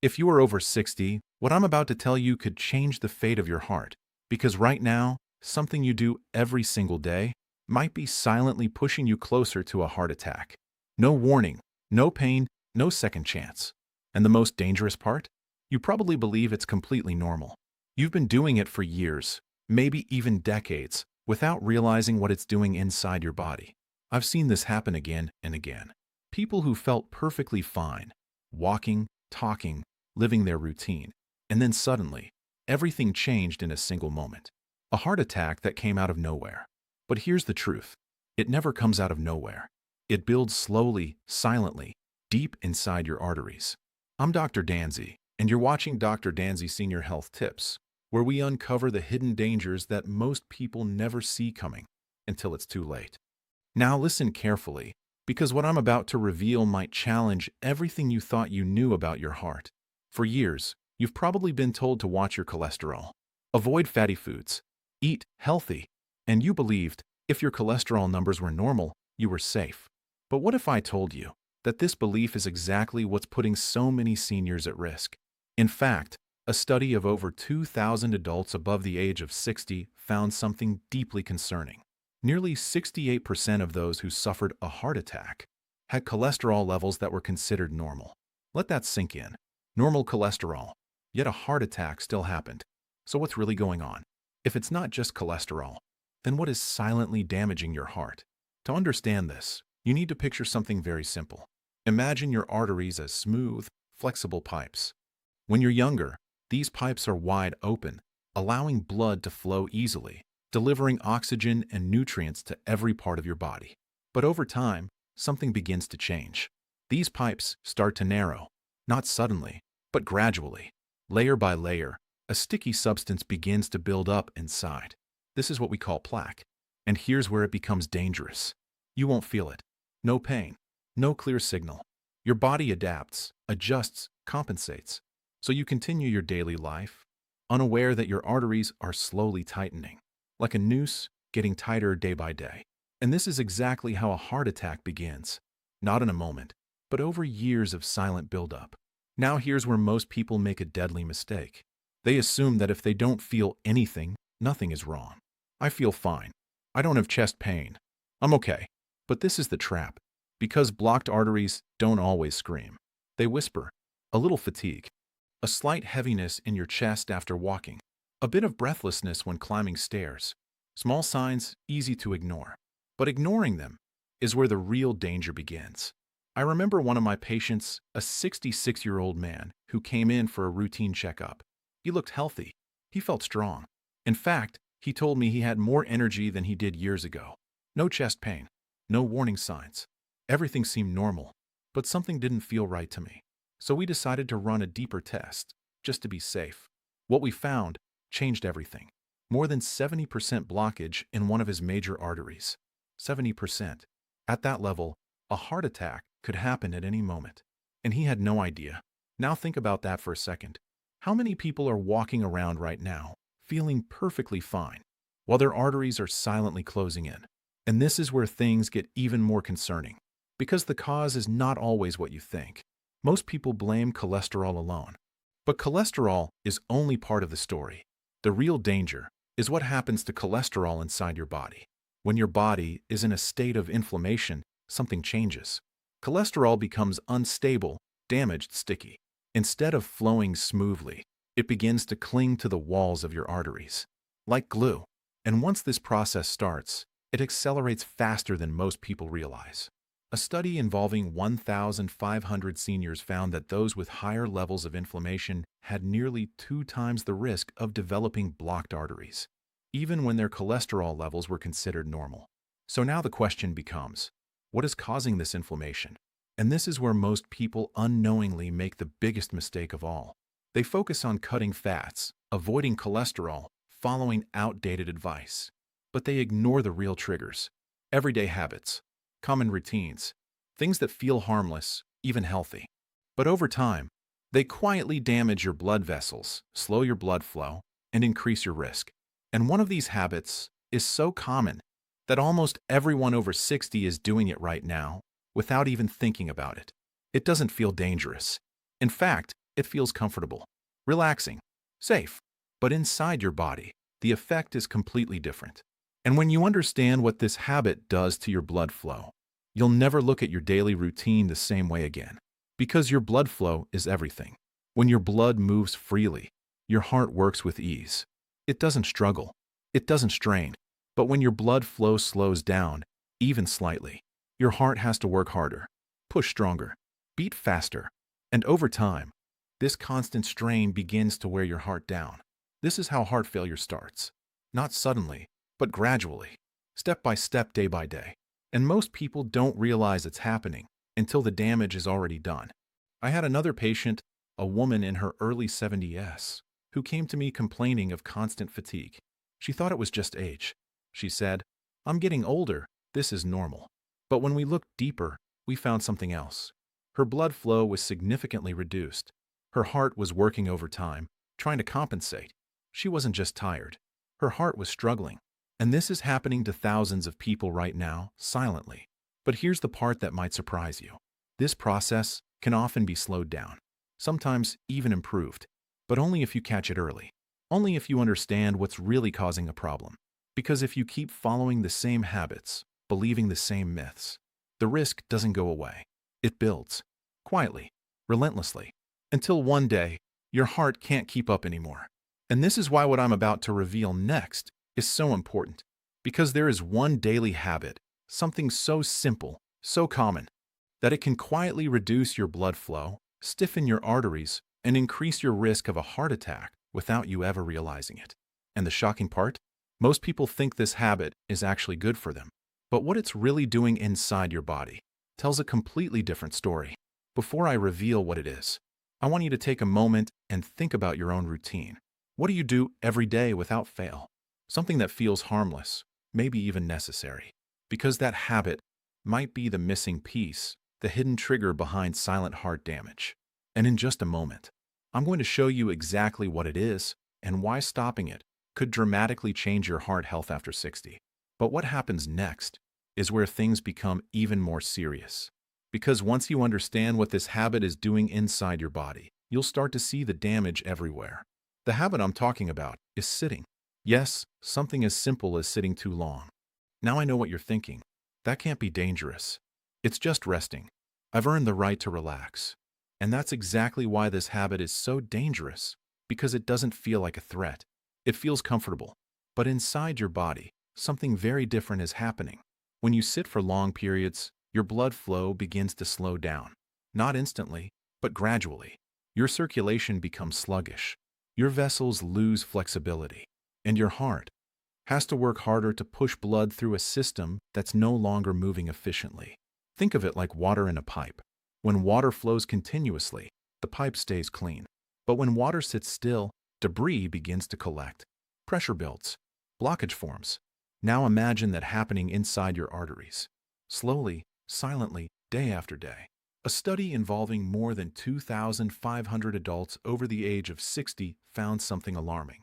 If you are over 60, what I'm about to tell you could change the fate of your heart, because right now, something you do every single day might be silently pushing you closer to a heart attack. No warning, no pain, no second chance. And the most dangerous part? You probably believe it's completely normal. You've been doing it for years, maybe even decades, without realizing what it's doing inside your body. I've seen this happen again and again. People who felt perfectly fine, walking, talking, living their routine, and then suddenly, everything changed in a single moment. A heart attack that came out of nowhere. But here's the truth. It never comes out of nowhere. It builds slowly, silently, deep inside your arteries. I'm Dr. Danzy, and you're watching Dr. Danzy Senior Health Tips, where we uncover the hidden dangers that most people never see coming until it's too late. Now listen carefully, because what I'm about to reveal might challenge everything you thought you knew about your heart. For years, you've probably been told to watch your cholesterol, avoid fatty foods, eat healthy, and you believed if your cholesterol numbers were normal, you were safe. But what if I told you that this belief is exactly what's putting so many seniors at risk? In fact, a study of over 2,000 adults above the age of 60 found something deeply concerning. Nearly 68% of those who suffered a heart attack had cholesterol levels that were considered normal. Let that sink in. Normal cholesterol, yet a heart attack still happened. So what's really going on? If it's not just cholesterol, then what is silently damaging your heart? To understand this, you need to picture something very simple. Imagine your arteries as smooth, flexible pipes. When you're younger, these pipes are wide open, allowing blood to flow easily, delivering oxygen and nutrients to every part of your body. But over time, something begins to change. These pipes start to narrow, not suddenly, but gradually. Layer by layer, a sticky substance begins to build up inside. This is what we call plaque. And here's where it becomes dangerous. You won't feel it. No pain, no clear signal. Your body adapts, adjusts, compensates. So you continue your daily life, unaware that your arteries are slowly tightening, like a noose getting tighter day by day. And this is exactly how a heart attack begins. Not in a moment, but over years of silent buildup. Now here's where most people make a deadly mistake. They assume that if they don't feel anything, nothing is wrong. I feel fine. I don't have chest pain. I'm okay. But this is the trap. Because blocked arteries don't always scream. They whisper. A little fatigue. A slight heaviness in your chest after walking. A bit of breathlessness when climbing stairs. Small signs, easy to ignore. But ignoring them is where the real danger begins. I remember one of my patients, a 66-year-old man, who came in for a routine checkup. He looked healthy. He felt strong. In fact, he told me he had more energy than he did years ago. No chest pain. No warning signs. Everything seemed normal, but something didn't feel right to me. So we decided to run a deeper test, just to be safe. What we found changed everything. More than 70% blockage in one of his major arteries. 70%. At that level, a heart attack could happen at any moment. And he had no idea. Now think about that for a second. How many people are walking around right now, feeling perfectly fine, while their arteries are silently closing in? And this is where things get even more concerning. Because the cause is not always what you think. Most people blame cholesterol alone. But cholesterol is only part of the story. The real danger is what happens to cholesterol inside your body. When your body is in a state of inflammation, something changes. Cholesterol becomes unstable, damaged, sticky. Instead of flowing smoothly, it begins to cling to the walls of your arteries, like glue. And once this process starts, it accelerates faster than most people realize. A study involving 1,500 seniors found that those with higher levels of inflammation had nearly 2 times the risk of developing blocked arteries, even when their cholesterol levels were considered normal. So now the question becomes, what is causing this inflammation? And this is where most people unknowingly make the biggest mistake of all. They focus on cutting fats, avoiding cholesterol, following outdated advice. But they ignore the real triggers, everyday habits, common routines, things that feel harmless, even healthy. But over time, they quietly damage your blood vessels, slow your blood flow, and increase your risk. And one of these habits is so common that almost everyone over 60 is doing it right now without even thinking about it. It doesn't feel dangerous. In fact, It feels comfortable, relaxing, safe. But inside your body, the effect is completely different. And when you understand what this habit does to your blood flow, you'll never look at your daily routine the same way again. Because your blood flow is everything. When your blood moves freely, your heart works with ease. It doesn't struggle. It doesn't strain. But when your blood flow slows down, even slightly, your heart has to work harder, push stronger, beat faster. And over time, this constant strain begins to wear your heart down. This is how heart failure starts. Not suddenly, but gradually, step by step, day by day. And most people don't realize it's happening until the damage is already done. I had another patient, a woman in her early 70s, who came to me complaining of constant fatigue. She thought it was just age. She said, "I'm getting older, this is normal." But when we looked deeper, we found something else. Her blood flow was significantly reduced. Her heart was working overtime, trying to compensate. She wasn't just tired. Her heart was struggling. And this is happening to thousands of people right now, silently. But here's the part that might surprise you. This process can often be slowed down, sometimes even improved, but only if you catch it early. Only if you understand what's really causing a problem. Because if you keep following the same habits, believing the same myths, the risk doesn't go away. It builds, quietly, relentlessly, until one day, your heart can't keep up anymore. And this is why what I'm about to reveal next is so important. Because there is one daily habit, something so simple, so common, that it can quietly reduce your blood flow, stiffen your arteries, and increase your risk of a heart attack without you ever realizing it. And the shocking part? Most people think this habit is actually good for them. But what it's really doing inside your body tells a completely different story. Before I reveal what it is, I want you to take a moment and think about your own routine. What do you do every day without fail? Something that feels harmless, maybe even necessary. Because that habit might be the missing piece, the hidden trigger behind silent heart damage. And in just a moment, I'm going to show you exactly what it is and why stopping it could dramatically change your heart health after 60. But what happens next is where things become even more serious. Because once you understand what this habit is doing inside your body, you'll start to see the damage everywhere. The habit I'm talking about is sitting. Yes, something as simple as sitting too long. Now I know what you're thinking. That can't be dangerous. It's just resting. I've earned the right to relax. And that's exactly why this habit is so dangerous, because it doesn't feel like a threat. It feels comfortable. But inside your body, something very different is happening. When you sit for long periods, your blood flow begins to slow down. Not instantly, but gradually. Your circulation becomes sluggish. Your vessels lose flexibility. And your heart has to work harder to push blood through a system that's no longer moving efficiently. Think of it like water in a pipe. When water flows continuously, the pipe stays clean. But when water sits still, debris begins to collect. Pressure builds. Blockage forms. Now imagine that happening inside your arteries. Slowly, silently, day after day. A study involving more than 2,500 adults over the age of 60 found something alarming.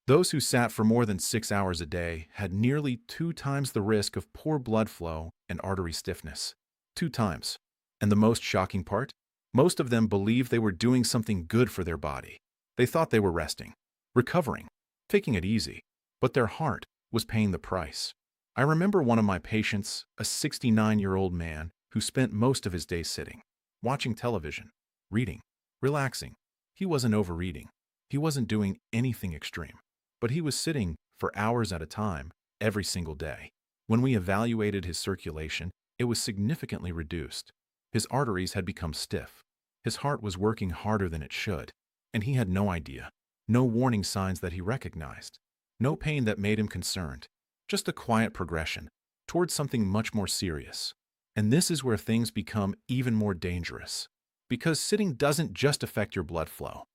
Those who sat for more than 6 hours a day had nearly 2 times the risk of poor blood flow and artery stiffness. 2 times. And the most shocking part? Most of them believed they were doing something good for their body. They thought they were resting, recovering, taking it easy. But their heart was paying the price. I remember one of my patients, a 69-year-old man, who spent most of his day sitting, watching television, reading, relaxing. He wasn't overeating. He wasn't doing anything extreme. But he was sitting for hours at a time, every single day. When we evaluated his circulation, it was significantly reduced. His arteries had become stiff. His heart was working harder than it should. And he had no idea, no warning signs that he recognized, no pain that made him concerned. Just a quiet progression towards something much more serious. And this is where things become even more dangerous. Because sitting doesn't just affect your blood flow.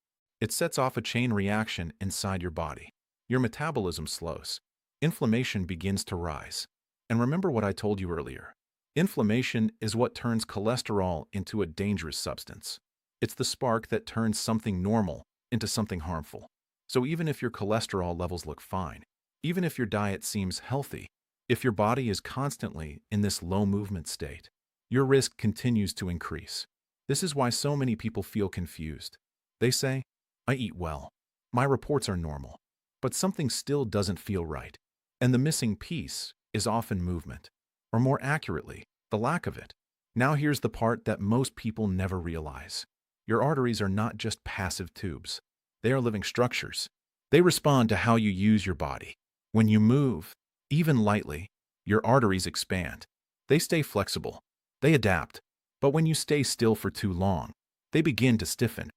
It sets off a chain reaction inside your body. Your metabolism slows. Inflammation begins to rise. And remember what I told you earlier. Inflammation is what turns cholesterol into a dangerous substance. It's the spark that turns something normal into something harmful. So even if your cholesterol levels look fine, even if your diet seems healthy, if your body is constantly in this low movement state, your risk continues to increase. This is why so many people feel confused. They say, I eat well. My reports are normal. But something still doesn't feel right. And the missing piece is often movement. Or more accurately, the lack of it. Now here's the part that most people never realize. Your arteries are not just passive tubes. They are living structures. They respond to how you use your body. When you move, even lightly, your arteries expand. They stay flexible. They adapt. But when you stay still for too long, they begin to stiffen.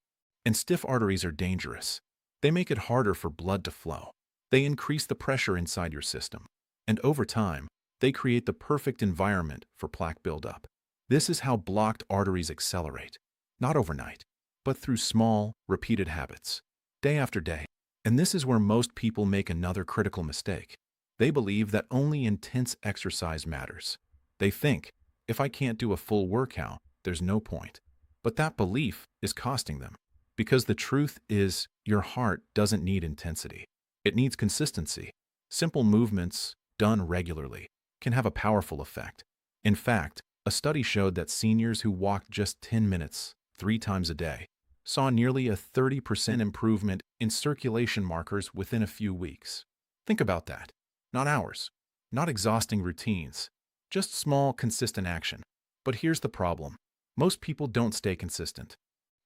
And stiff arteries are dangerous. They make it harder for blood to flow. They increase the pressure inside your system. And over time, they create the perfect environment for plaque buildup. This is how blocked arteries accelerate. Not overnight, but through small, repeated habits, day after day. And this is where most people make another critical mistake. They believe that only intense exercise matters. They think, if I can't do a full workout, there's no point. But that belief is costing them. Because the truth is, your heart doesn't need intensity. It needs consistency. Simple movements, done regularly, can have a powerful effect. In fact, a study showed that seniors who walked just 10 minutes, 3 times a day, saw nearly a 30% improvement in circulation markers within a few weeks. Think about that. Not hours, not exhausting routines, just small, consistent action. But here's the problem. Most people don't stay consistent.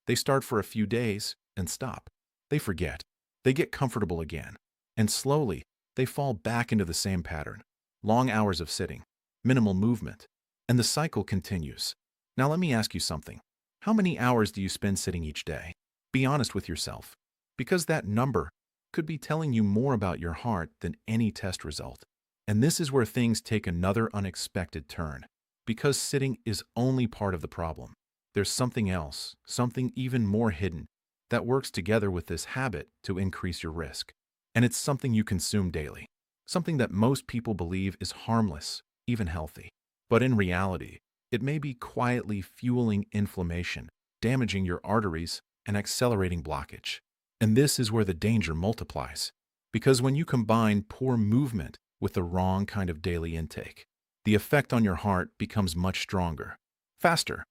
They start for a few days and stop. They forget. They get comfortable again. And slowly, they fall back into the same pattern. Long hours of sitting, minimal movement, and the cycle continues. Now let me ask you something. How many hours do you spend sitting each day? Be honest with yourself, because that number could be telling you more about your heart than any test result. And this is where things take another unexpected turn, because sitting is only part of the problem. There's something else, something even more hidden, that works together with this habit to increase your risk. And it's something you consume daily, something that most people believe is harmless, even healthy. But in reality, it may be quietly fueling inflammation, damaging your arteries, and accelerating blockage. And this is where the danger multiplies. Because when you combine poor movement with the wrong kind of daily intake, the effect on your heart becomes much stronger, faster,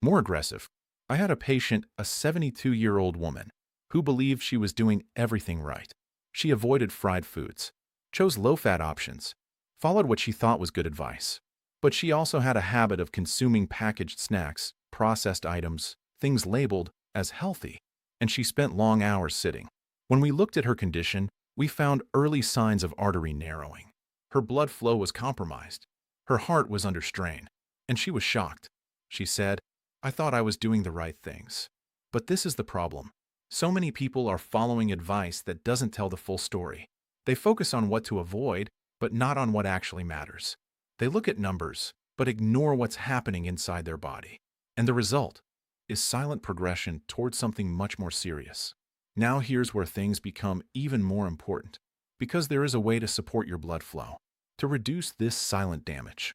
more aggressive. I had a patient, a 72-year-old woman, who believed she was doing everything right. She avoided fried foods, chose low-fat options, followed what she thought was good advice. But she also had a habit of consuming packaged snacks, processed items, things labeled as healthy, and she spent long hours sitting. When we looked at her condition, we found early signs of artery narrowing. Her blood flow was compromised. Her heart was under strain, and she was shocked. She said, I thought I was doing the right things. But this is the problem. So many people are following advice that doesn't tell the full story. They focus on what to avoid, but not on what actually matters. They look at numbers, but ignore what's happening inside their body. And the result is silent progression towards something much more serious. Now here's where things become even more important, because there is a way to support your blood flow, to reduce this silent damage,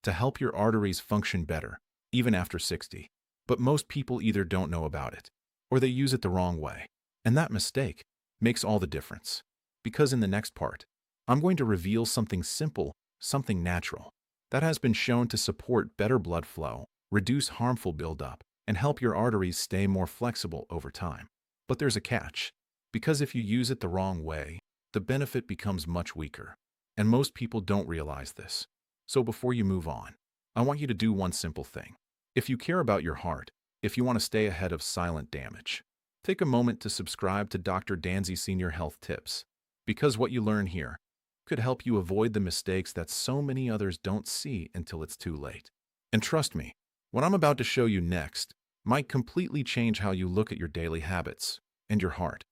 to help your arteries function better, even after 60. But most people either don't know about it, or they use it the wrong way. And that mistake makes all the difference. Because in the next part, I'm going to reveal something simple, something natural, that has been shown to support better blood flow, reduce harmful buildup, and help your arteries stay more flexible over time. But there's a catch, because if you use it the wrong way, the benefit becomes much weaker. And most people don't realize this. So before you move on, I want you to do one simple thing. If you care about your heart, if you want to stay ahead of silent damage, take a moment to subscribe to Dr. Danzy Senior Health Tips, because what you learn here could help you avoid the mistakes that so many others don't see until it's too late. And trust me, what I'm about to show you next might completely change how you look at your daily habits and your heart.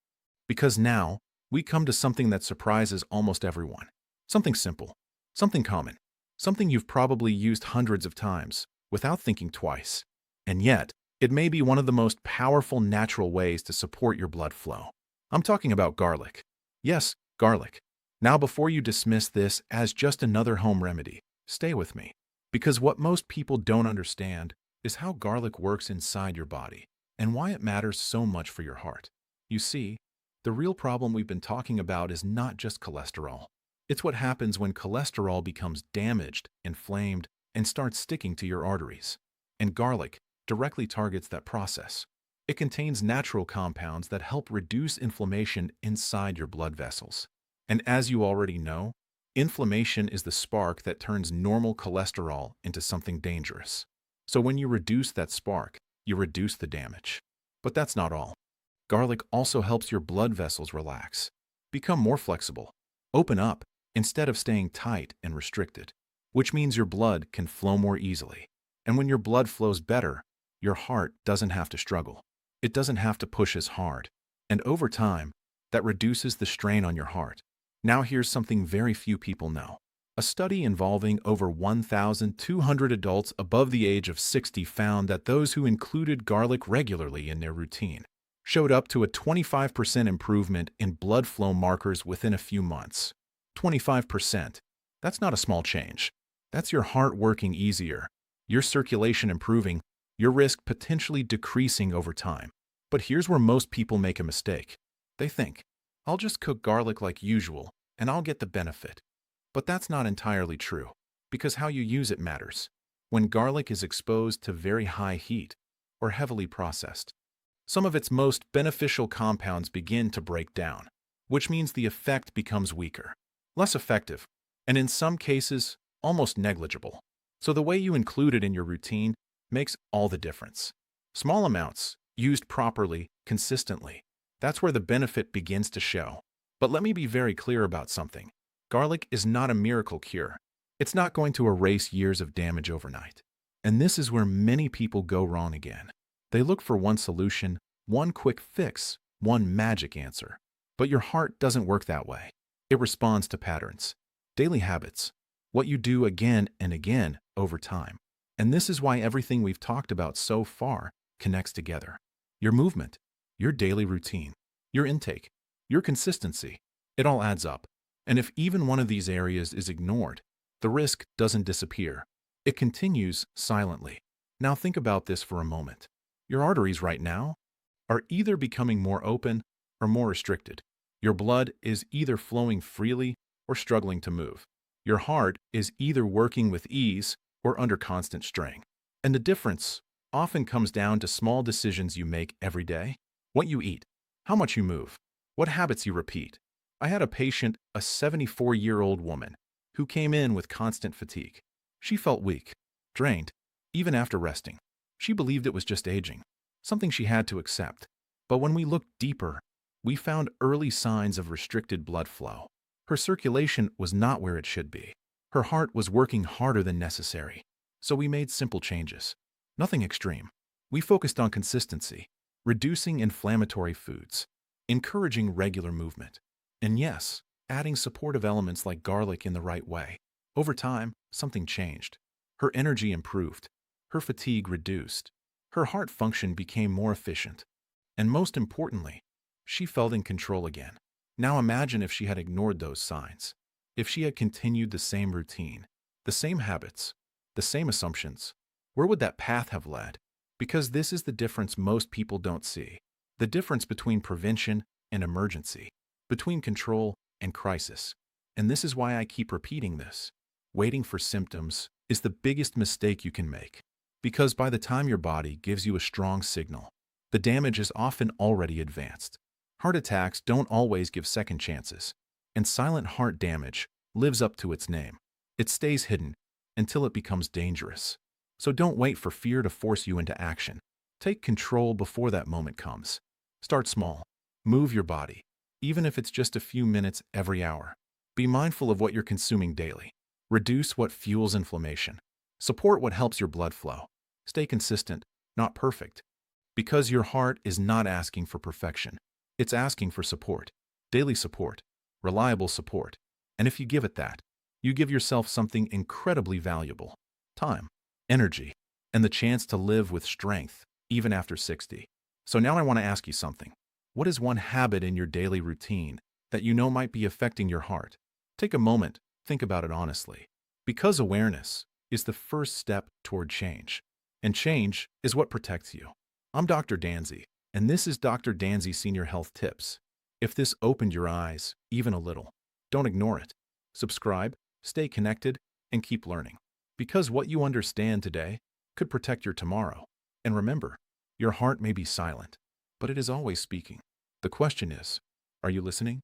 Because now, we come to something that surprises almost everyone. Something simple, something common, something you've probably used hundreds of times without thinking twice. And yet, it may be one of the most powerful natural ways to support your blood flow. I'm talking about garlic. Yes, garlic. Now, before you dismiss this as just another home remedy, stay with me. Because what most people don't understand is how garlic works inside your body and why it matters so much for your heart. You see, the real problem we've been talking about is not just cholesterol. It's what happens when cholesterol becomes damaged, inflamed, and starts sticking to your arteries. And garlic directly targets that process. It contains natural compounds that help reduce inflammation inside your blood vessels. And as you already know, inflammation is the spark that turns normal cholesterol into something dangerous. So when you reduce that spark, you reduce the damage. But that's not all. Garlic also helps your blood vessels relax, become more flexible, open up instead of staying tight and restricted, which means your blood can flow more easily. And when your blood flows better, your heart doesn't have to struggle. It doesn't have to push as hard. And over time, that reduces the strain on your heart. Now here's something very few people know. A study involving over 1,200 adults above the age of 60 found that those who included garlic regularly in their routine showed up to a 25% improvement in blood flow markers within a few months. 25%. That's not a small change. That's your heart working easier, your circulation improving, your risk potentially decreasing over time. But here's where most people make a mistake. They think, I'll just cook garlic like usual, and I'll get the benefit. But that's not entirely true, because how you use it matters. When garlic is exposed to very high heat or heavily processed, some of its most beneficial compounds begin to break down, which means the effect becomes weaker, less effective, and in some cases, almost negligible. So the way you include it in your routine makes all the difference. Small amounts, used properly, consistently, that's where the benefit begins to show. But let me be very clear about something. Garlic is not a miracle cure. It's not going to erase years of damage overnight. And this is where many people go wrong again. They look for one solution, one quick fix, one magic answer. But your heart doesn't work that way. It responds to patterns, daily habits, what you do again and again over time. And this is why everything we've talked about so far connects together. Your movement, your daily routine, your intake, your consistency, it all adds up. And if even one of these areas is ignored, the risk doesn't disappear. It continues silently. Now think about this for a moment. Your arteries right now are either becoming more open or more restricted. Your blood is either flowing freely or struggling to move. Your heart is either working with ease or under constant strain. And the difference often comes down to small decisions you make every day. What you eat, how much you move, what habits you repeat. I had a patient, a 74-year-old woman, who came in with constant fatigue. She felt weak, drained, even after resting. She believed it was just aging, something she had to accept. But when we looked deeper, we found early signs of restricted blood flow. Her circulation was not where it should be. Her heart was working harder than necessary. So we made simple changes. Nothing extreme. We focused on consistency, reducing inflammatory foods, encouraging regular movement, and yes, adding supportive elements like garlic in the right way. Over time, something changed. Her energy improved. Her fatigue reduced. Her heart function became more efficient. And most importantly, she felt in control again. Now imagine if she had ignored those signs. If she had continued the same routine, the same habits, the same assumptions, where would that path have led? Because this is the difference most people don't see. The difference between prevention and emergency, between control and crisis. And this is why I keep repeating this. Waiting for symptoms is the biggest mistake you can make. Because by the time your body gives you a strong signal, the damage is often already advanced. Heart attacks don't always give second chances, and silent heart damage lives up to its name. It stays hidden until it becomes dangerous. So don't wait for fear to force you into action. Take control before that moment comes. Start small. Move your body, even if it's just a few minutes every hour. Be mindful of what you're consuming daily. Reduce what fuels inflammation. Support what helps your blood flow. Stay consistent, not perfect. Because your heart is not asking for perfection. It's asking for support. Daily support. Reliable support. And if you give it that, you give yourself something incredibly valuable. Time, energy, and the chance to live with strength, even after 60. So now I want to ask you something. What is one habit in your daily routine that you know might be affecting your heart? Take a moment, think about it honestly. Because awareness is the first step toward change. And change is what protects you. I'm Dr. Danzy, and this is Dr. Danzy Senior Health Tips. If this opened your eyes, even a little, don't ignore it. Subscribe, stay connected, and keep learning. Because what you understand today could protect your tomorrow. And remember, Your heart may be silent, but it is always speaking. The question is, are you listening?